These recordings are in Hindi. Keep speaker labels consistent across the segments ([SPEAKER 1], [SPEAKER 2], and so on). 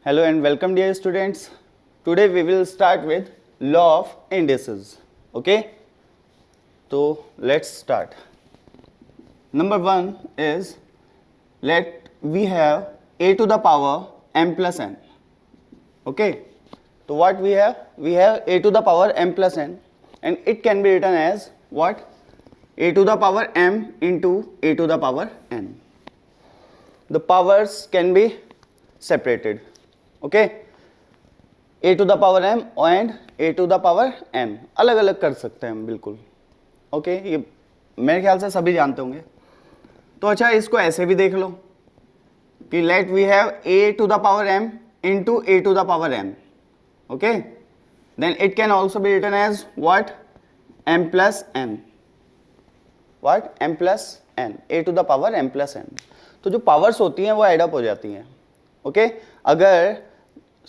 [SPEAKER 1] Hello and welcome dear students. Today we will start with law of indices. Okay? So let's start. Number 1 is let we have a to the power m plus n. Okay? So what we have? We have a to the power m plus n and it can be written as what? A to the power m into a to the power n. The powers can be separated. Okay? a to the power m and a to the power n अलग अलग कर सकते हैं हम बिल्कुल. ओके ये मेरे ख्याल से सभी जानते होंगे. तो अच्छा इसको ऐसे भी देख लो कि let we have a to the power m into a to the power n. Okay? Then it can also be written as what? m plus n. What? m plus n. a to the power m plus n. तो जो पावर्स होती हैं वो एड अप हो जाती हैं. ओके? अगर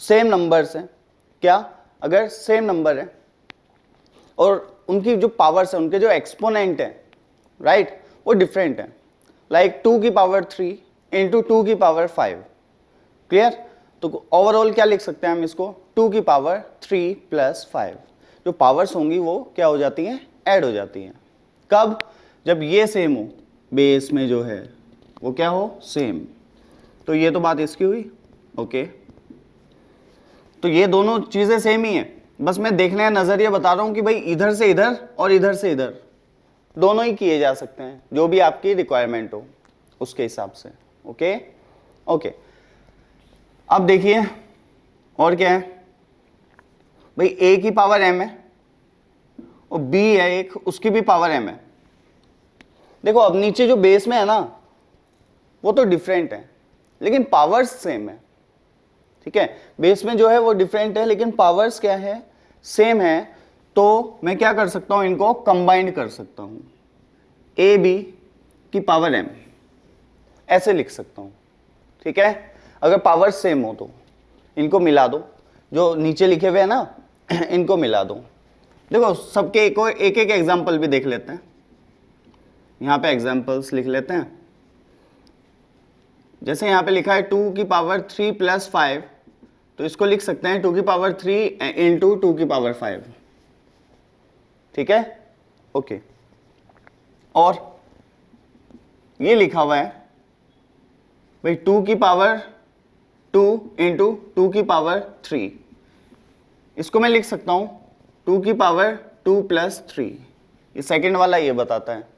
[SPEAKER 1] सेम नंबर्स हैं, क्या अगर सेम नंबर है और उनकी जो पावर्स है, उनके जो एक्सपोनेंट है, राइट, वो डिफरेंट है, लाइक 2 की पावर 3 इंटू 2 की पावर 5. क्लियर? तो ओवरऑल क्या लिख सकते हैं हम इसको? 2 की पावर 3 प्लस 5. जो पावर्स होंगी वो क्या हो जाती हैं? ऐड हो जाती हैं. कब? जब ये सेम हो, बेस में जो है वो क्या हो? सेम. तो ये तो बात इसकी हुई. ओके तो ये दोनों चीजें सेम ही हैं, बस मैं देखने का नजरिया बता रहा हूं कि भाई इधर से इधर और इधर से इधर दोनों ही किए जा सकते हैं, जो भी आपकी रिक्वायरमेंट हो उसके हिसाब से. ओके ओके अब देखिए और क्या है भाई. a की पावर m है और b है एक, उसकी भी पावर m है. देखो अब नीचे जो बेस में है ना वो तो डिफरेंट है लेकिन पावर्स सेम है. ठीक है, बेस में जो है वो डिफरेंट है लेकिन पावर्स क्या है? सेम है. तो मैं क्या कर सकता हूं? इनको कंबाइन कर सकता हूं. ए बी की पावर m ऐसे लिख सकता हूं. ठीक है, अगर पावर्स सेम हो तो इनको मिला दो, जो नीचे लिखे हुए हैं ना इनको मिला दो. देखो सबके एक एक एग्जाम्पल भी देख लेते हैं. यहां पे एग्जाम्पल्स लिख लेते हैं. जैसे यहां पे लिखा है 2 की पावर 3 प्लस 5, तो इसको लिख सकते हैं 2 की पावर 3 इंटू 2 की पावर 5. ठीक है, ओके. और ये लिखा हुआ है भाई 2 की पावर 2 इंटू 2 की पावर 3. इसको मैं लिख सकता हूं 2 की पावर 2 प्लस 3. ये सेकेंड वाला ये बताता है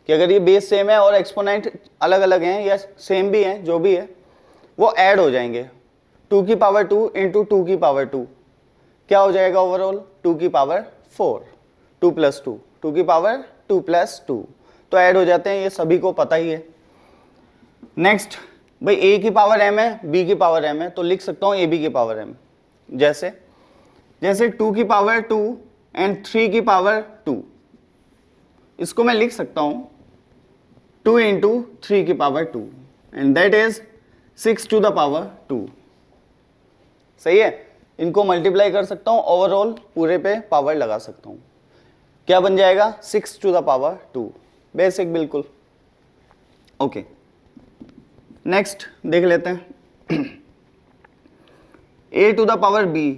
[SPEAKER 1] कि अगर ये बेस सेम है और एक्सपोनेंट अलग अलग हैं या सेम भी हैं, जो भी है वो ऐड हो जाएंगे. 2 की पावर 2 इंटू 2 की पावर 2 क्या हो जाएगा ओवरऑल? 2 की पावर 4. 2 प्लस 2, 2 की पावर 2 प्लस 2, तो ऐड हो जाते हैं. ये सभी को पता ही है. नेक्स्ट भाई a की पावर m है, b की पावर m है, तो लिख सकता हूँ ab की पावर m. जैसे जैसे 2 की पावर 2 एंड 3 की पावर 2, इसको मैं लिख सकता हूँ 2 इंटू 3 की power 2 and that is 6 to the power 2. सही है, इनको मल्टीप्लाई कर सकता हूं, ओवरऑल पूरे पे पावर लगा सकता हूं. क्या बन जाएगा? 6 टू द पावर 2. बेसिक बिल्कुल. ओके नेक्स्ट देख लेते हैं. a to the power b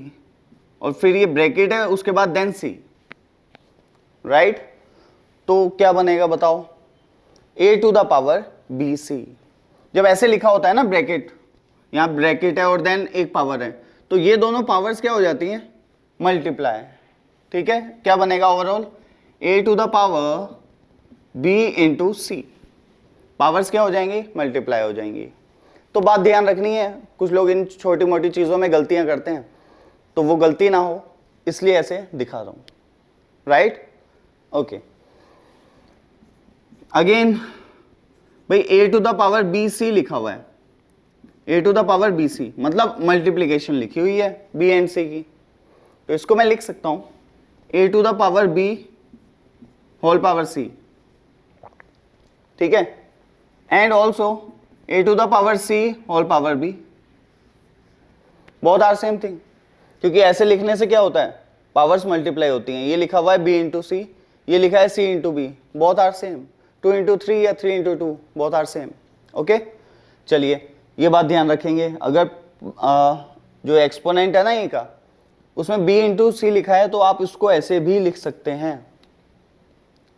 [SPEAKER 1] और फिर ये ब्रैकेट है, उसके बाद देन c. राइट, तो क्या बनेगा बताओ? a to the power bc. जब ऐसे लिखा होता है ना ब्रैकेट, यहां ब्रैकेट है और देन एक पावर है, तो ये दोनों पावर्स क्या हो जाती हैं? मल्टीप्लाई. ठीक है, क्या बनेगा overall? a to the power b into c. Powers क्या हो जाएंगी? मल्टीप्लाई हो जाएंगी. तो बात ध्यान रखनी है, कुछ लोग इन छोटी मोटी चीजों में गलतियां करते हैं, तो वो गलती ना हो इसलिए ऐसे दिखा रहा हूं. Right, okay. अगेन भाई a to the power bc लिखा हुआ है. a to the power bc मतलब मल्टीप्लीकेशन लिखी हुई है b एंड c की, तो इसको मैं लिख सकता हूं a to the power b whole power c. ठीक है, and also a to the power c whole power b. Both are same thing, क्योंकि ऐसे लिखने से क्या होता है? पावर्स मल्टीप्लाई होती हैं. ये लिखा हुआ है b इंटू सी, ये लिखा है c into b. Both are same. 2 into 3 या 3 into 2, both are same. Okay, चलिए ये बात ध्यान रखेंगे. अगर जो एक्सपोनेंट है ना ए का, उसमें b इंटू सी लिखा है, तो आप इसको ऐसे भी लिख सकते हैं।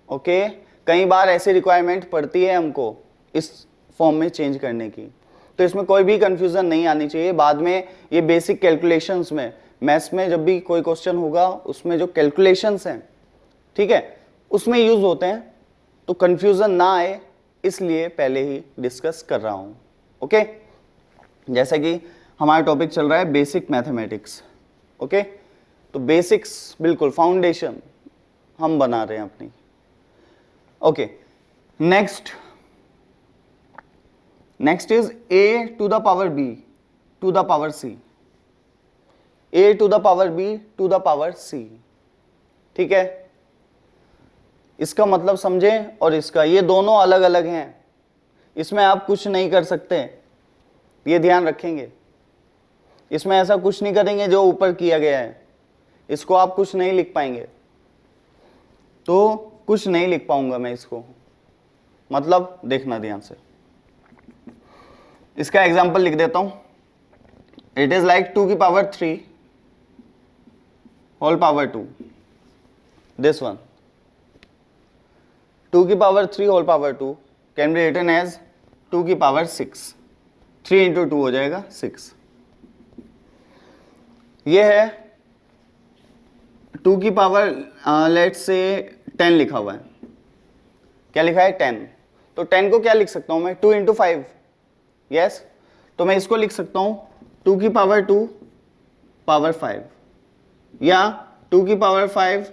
[SPEAKER 1] ओके, कई बार ऐसी रिक्वायरमेंट पड़ती है हमको इस फॉर्म में चेंज करने की, तो इसमें कोई भी कंफ्यूजन नहीं आनी चाहिए। बाद में ये बेसिक कैलकुलेशंस में, मैथ्स में जब भी कोई क्वेश्चन होगा उसमें जो कैलकुलेशंस हैं, ठीक है, उसमें यूज होते हैं, तो कंफ्यूजन ना आए इसलिए पहले ही डिस्कस कर रहा हूं। ओके, जैसा कि हमारा टॉपिक चल रहा है बेसिक मैथमेटिक्स। ओके, तो बेसिक्स बिल्कुल फाउंडेशन हम बना रहे हैं अपनी। Okay, next is a to the power b to the power c, a to the power b to the power c। ठीक है, इसका मतलब समझें, और इसका, ये दोनों अलग अलग हैं, इसमें आप कुछ नहीं कर सकते, ये ध्यान रखेंगे। इसमें ऐसा कुछ नहीं करेंगे जो ऊपर किया गया है, इसको आप कुछ नहीं लिख पाएंगे, तो कुछ नहीं लिख पाऊंगा मैं इसको, मतलब देखना ध्यान से। इसका एग्जांपल लिख देता हूं, इट इज लाइक 2 की power 3 whole power 2, this one 2 की power 3 whole power 2 can be written as 2 की पावर 6, 3 इंटू 2 हो जाएगा 6। ये है 2 की पावर लेट्स से 10 लिखा हुआ है, क्या लिखा है 10, तो 10 को क्या लिख सकता हूं मैं, 2 इंटू 5, यस, तो मैं इसको लिख सकता हूं 2 की पावर 2 पावर 5, या 2 की पावर 5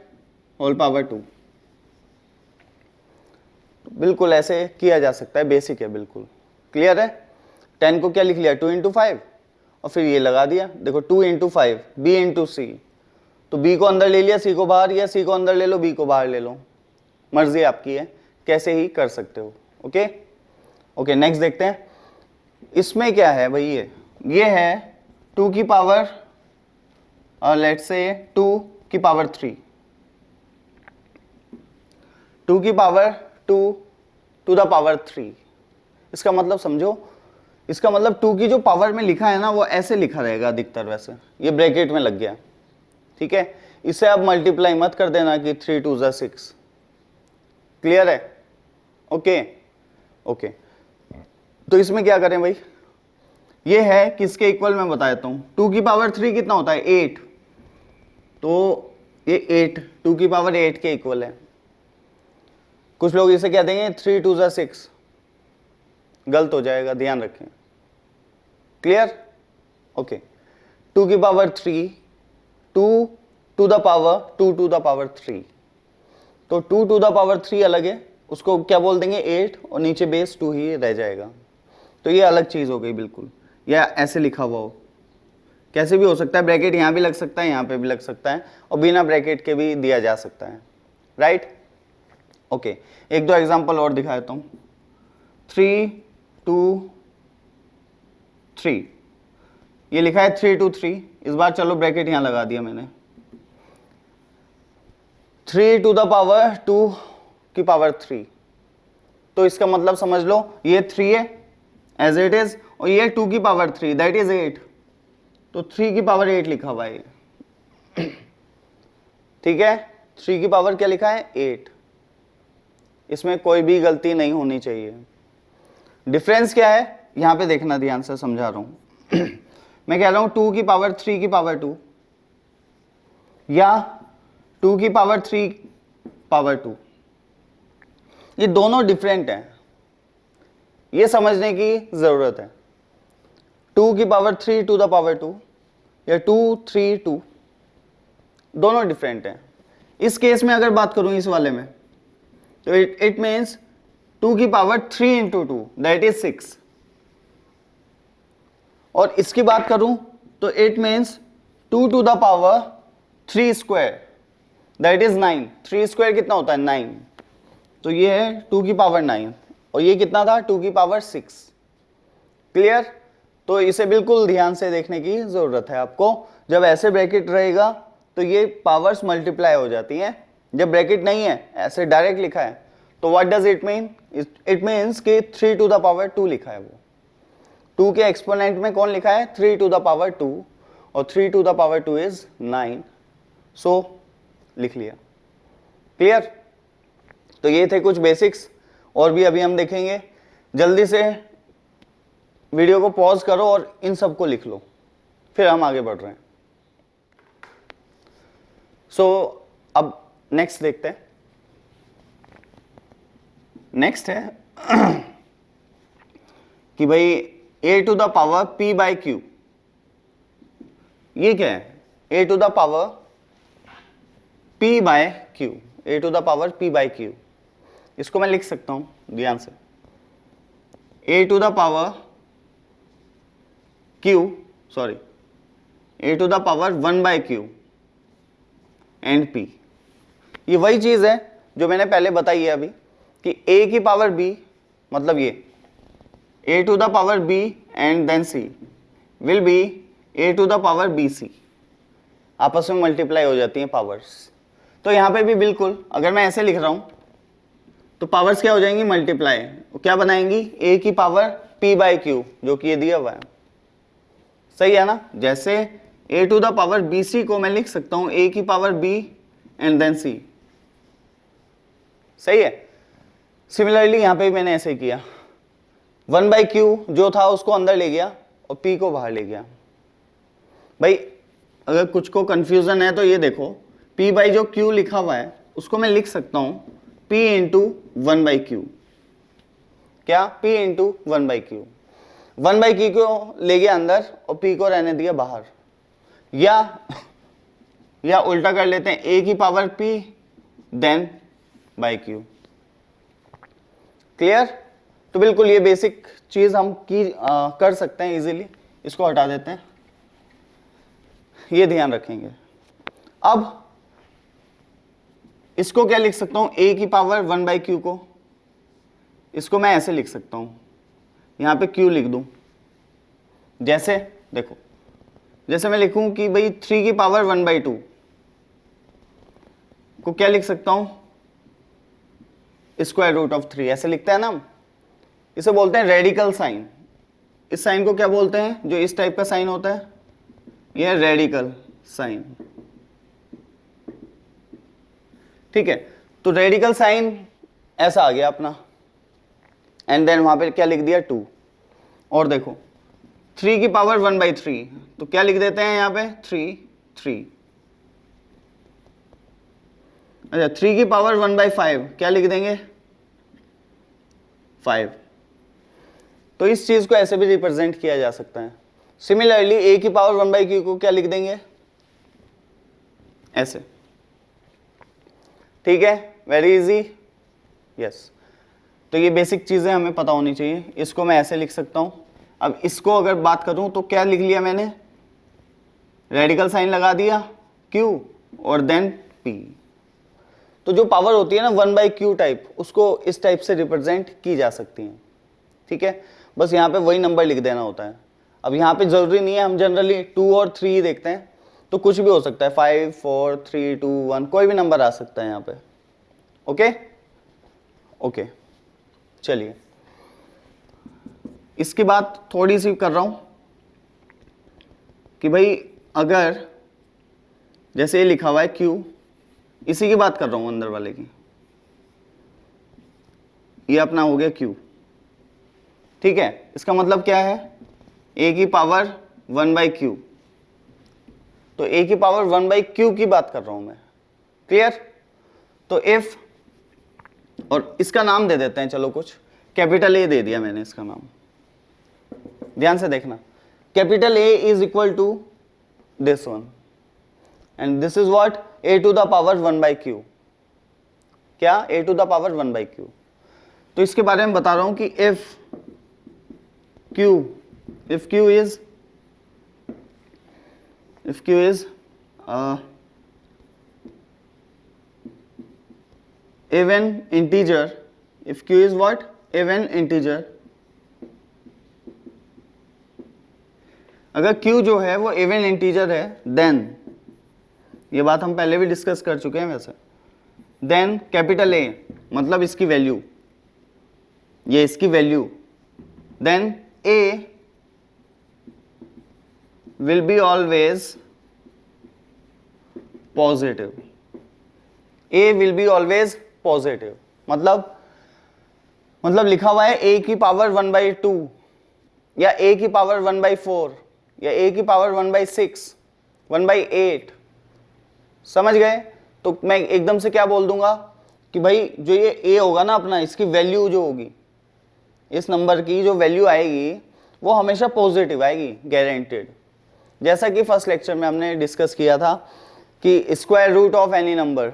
[SPEAKER 1] होल पावर 2। बिल्कुल ऐसे किया जा सकता है, बेसिक है, बिल्कुल क्लियर है। 10 को क्या लिख लिया, 2 इंटू 5, और फिर ये लगा दिया, देखो 2 इंटू 5 b इंटू सी, तो b को अंदर ले लिया, c को बाहर, या c को अंदर ले लो, b को बाहर ले लो, मर्जी आपकी है, कैसे ही कर सकते हो। ओके ओके, नेक्स्ट देखते हैं, इसमें क्या है भाई, ये है 2 की पावर लेट्स से 2 की पावर 3, 2 की पावर 2 टू द पावर 3। इसका मतलब समझो, इसका मतलब 2 की जो पावर में लिखा है ना, वो ऐसे लिखा रहेगा अधिकतर, वैसे ये ब्रैकेट में लग गया, ठीक है, इसे आप मल्टीप्लाई मत कर देना कि 3 2 ज़ा 6, क्लियर है। ओके ओके, तो इसमें क्या करें भाई, ये है किसके इक्वल, मैं बता देता हूं, 2 की पावर 3 कितना होता है 8, तो ये 8 2 की पावर 8 के इक्वल है। कुछ लोग इसे क्या देंगे 3 2 ज़ा 6, गलत हो जाएगा, ध्यान रखें, क्लियर। ओके, 2 की power 3, 2 to the power 2 to the power 3, तो 2 टू द पावर 3 अलग है, उसको क्या बोल देंगे 8, और नीचे बेस 2 ही रह जाएगा, तो ये अलग चीज हो गई बिल्कुल, या ऐसे लिखा हुआ हो, कैसे भी हो सकता है, ब्रैकेट यहाँ भी लग सकता है, यहाँ पे भी लग सकता है, और बिना ब्रैकेट के भी दिया जा सकता है, राइट। ओके, एक दो एग्जांपल और दिखा देता हूँ, 3 2 3, ये लिखा है 3 2 3, इस बार चलो ब्रैकेट यहाँ लगा दिया मैंने, 3 टू द पावर 2 की पावर 3, तो इसका मतलब समझ लो ये 3 है एज इट इज, और ये 2 की पावर 3 दैट इज 8, तो 3 की पावर 8 लिखा हुआ है, ठीक है, 3 की पावर क्या लिखा है 8, इसमें कोई भी गलती नहीं होनी चाहिए। डिफरेंस क्या है यहां पे देखना, ध्यान से समझा रहा हूं मैं कह रहा हूं 2 की पावर 3 की पावर 2, या 2 की पावर 3 पावर 2, ये दोनों डिफरेंट हैं, ये समझने की जरूरत है। 2 की पावर 3 टू द पावर 2 या 2 3 2, दोनों डिफरेंट हैं। इस केस में अगर बात करूं इस वाले में, तो इट मीन्स 2 की पावर 3 इंटू 2 दैट इज 6, और इसकी बात करूं तो it means 2 to the power 3 square that is 9, 3 square कितना होता है 9, तो ये है 2 की पावर 9, और ये कितना था 2 की पावर 6, क्लियर। तो इसे बिल्कुल ध्यान से देखने की जरूरत है आपको, जब ऐसे ब्रैकेट रहेगा तो ये पावर्स मल्टीप्लाई हो जाती हैं, जब ब्रैकेट नहीं है ऐसे डायरेक्ट लिखा है, तो what does it mean, it means कि 3 टू द पावर 2 लिखा है, वो 2 के एक्सपोनेंट में कौन लिखा है 3 टू द पावर 2, और 3 टू द पावर 2 इज 9, सो लिख लिया। क्लियर? तो ये थे कुछ बेसिक्स, और भी अभी हम देखेंगे। जल्दी से वीडियो को पॉज करो और इन सब को लिख लो, फिर हम आगे बढ़ रहे हैं। सो अब नेक्स्ट देखते हैं। नेक्स्ट है कि भाई a to the power p by q, ये क्या है? a to the power p by q, a to the power p by q. इसको मैं लिख सकता हूं ध्यान से, a to the power q, sorry, a to the power 1 by q and p। ये वही चीज है जो मैंने पहले बताई है अभी कि a की पावर b, मतलब ये a to the power b and then c will be a to the power bc, आपस में मल्टीप्लाई हो जाती हैं पावर्स। तो यहाँ पे भी बिल्कुल अगर मैं ऐसे लिख रहा हूँ तो पावर्स क्या हो जाएंगी? मल्टीप्लाई। क्या बनाएंगी? a की पावर p बाई क्यू, जो कि ये दिया हुआ है। सही है ना? जैसे a to the power bc को मैं लिख सकता हूँ a की power b and then c। सही है? सिमिलरली यहाँ पे भी मैंने ऐसे किया, 1 बाई क्यू जो था उसको अंदर ले गया और p को बाहर ले गया। भाई अगर कुछ को कंफ्यूजन है तो ये देखो, p बाई जो q लिखा हुआ है उसको मैं लिख सकता हूँ p इंटू 1 बाई क्यू। क्या? p into 1 by Q. 1 by Q को ले गया अंदर और p को रहने दिया बाहर। या उल्टा कर लेते हैं, a की power p then by q. Clear? तो बिल्कुल ये बेसिक चीज हम कर सकते हैं इजीली। इसको हटा देते हैं, ये ध्यान रखेंगे। अब इसको क्या लिख सकता हूं? a की पावर 1 बाई क्यू को, इसको मैं ऐसे लिख सकता हूं, यहां पे q लिख दूं। जैसे देखो, जैसे मैं लिखूं कि भाई 3 की पावर 1 बाई 2 को क्या लिख सकता हूं? स्क्वायर रूट ऑफ 3, ऐसे लिखते हैं ना हम। इसे बोलते हैं रेडिकल साइन। इस साइन को क्या बोलते हैं? जो इस टाइप का साइन होता है, यह रेडिकल साइन। ठीक है, तो रेडिकल साइन ऐसा आ गया अपना, एंड देन वहां पे क्या लिख दिया? 2। और देखो 3 की पावर 1 बाई 3, तो क्या लिख देते हैं यहाँ पे? 3। अच्छा, 3 की पावर 1 बाई 5 क्या लिख देंगे? 5। तो इस चीज को ऐसे भी रिप्रेजेंट किया जा सकता है। सिमिलरली a की पावर 1 बाई क्यू को क्या लिख देंगे? ऐसे। ठीक है, वेरी इजी। यस, तो ये बेसिक चीजें हमें पता होनी चाहिए। इसको मैं ऐसे लिख सकता हूं। अब इसको अगर बात करूं तो क्या लिख लिया मैंने? रेडिकल साइन लगा दिया q और देन p। तो जो पावर होती है ना 1 बाई क्यू टाइप, उसको इस टाइप से रिप्रेजेंट की जा सकती है। ठीक है, बस यहाँ पे वही नंबर लिख देना होता है। अब यहाँ पे जरूरी नहीं है, हम जनरली 2 और 3 देखते हैं, तो कुछ भी हो सकता है, 5 4 3 2 1, कोई भी नंबर आ सकता है यहाँ पे। ओके, चलिए इसकी बात थोड़ी सी कर रहा हूं कि भाई अगर जैसे ये लिखा हुआ है Q, इसी की बात कर रहा हूं अंदर वाले की, ये अपना हो गया Q। ठीक है, इसका मतलब क्या है? a की पावर 1 बाई क्यू, तो a की पावर 1 बाई क्यू की बात कर रहा हूं मैं। क्लियर? तो इफ, और इसका नाम दे देते हैं, चलो कुछ कैपिटल A दे दिया मैंने इसका नाम, ध्यान से देखना। Capital A is equal to this one and this is what? a to the power 1 by q. क्या? a to the power 1 by q. तो इसके बारे में बता रहा हूं कि if q is even integer, if q is what? Even integer, अगर q जो है वो even integer है, then, ये बात हम पहले भी डिस्कस कर चुके हैं वैसे, then कैपिटल A मतलब इसकी वैल्यू, ये इसकी value, then A will be always positive. A will be always positive. मतलब लिखा हुआ है a की पावर 1/2 या a की पावर 1/4 या a की पावर 1/6 1/8, समझ गए? तो मैं एकदम से क्या बोल दूंगा कि भाई जो ये a होगा ना अपना, इसकी वैल्यू जो होगी, इस नंबर की जो वैल्यू आएगी वो हमेशा पॉजिटिव आएगी, गारंटेड। जैसा कि फर्स्ट लेक्चर में हमने डिस्कस किया था कि square root of any number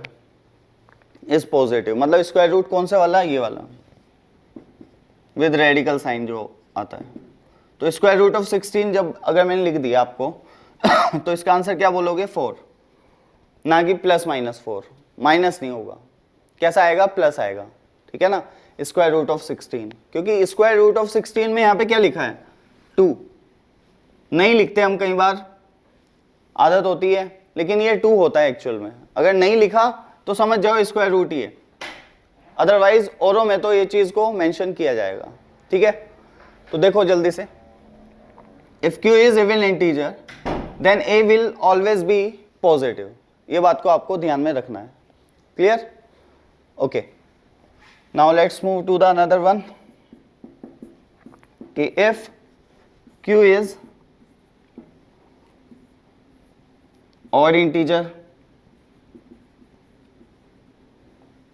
[SPEAKER 1] is positive, मतलब स्क्वायर रूट कौन सा वाला, ये वाला विद रेडिकल साइन जो आता है। तो स्क्वायर रूट ऑफ 16 जब अगर मैंने लिख दिया आपको तो इसका आंसर क्या बोलोगे, 4, ना कि +-4, माइनस नहीं होगा, कैसा आएगा, प्लस आएगा, ठीक है ना, स्क्वायर रूट ऑफ 16, क्योंकि स्क्वायर रूट ऑफ 16 में यहाँ पे क्या लिखा है, 2 नहीं लिखते हम, कई बार आदत होती है, लेकिन ये 2 होता है एक्चुअल में। अगर नहीं लिखा तो समझ जाओ स्क्वायर रूट ही है, अदरवाइज औरों में तो ये चीज को मेंशन किया जाएगा, ठीक है। तो देखो जल्दी से, if q is even integer then a will always be positive, ये बात को आपको ध्यान में रखना है, clear? Okay, now let's move to the another one कि if q is odd integer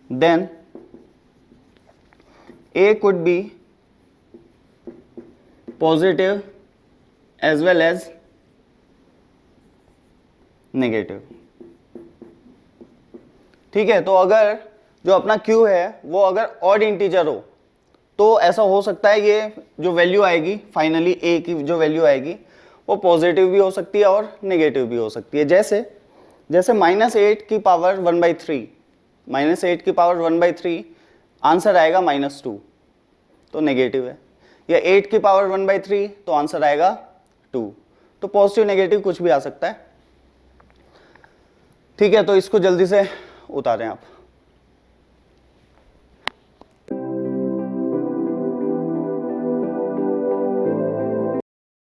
[SPEAKER 1] then a could be positive as well as negative, ठीक है। तो अगर जो अपना q है वो अगर odd integer हो तो ऐसा हो सकता है ये जो वैल्यू आएगी फाइनली a की जो वैल्यू आएगी वो पॉजिटिव भी हो सकती है और नेगेटिव भी हो सकती है। जैसे -8 की पावर 1/3, -8 की पावर 1/3 आंसर आएगा -2, तो नेगेटिव है, या 8 की पावर 1/3 तो आंसर आएगा 2, तो पॉजिटिव नेगेटिव कुछ भी आ सकता है, ठीक है। तो इसको जल्दी से उतारें आप।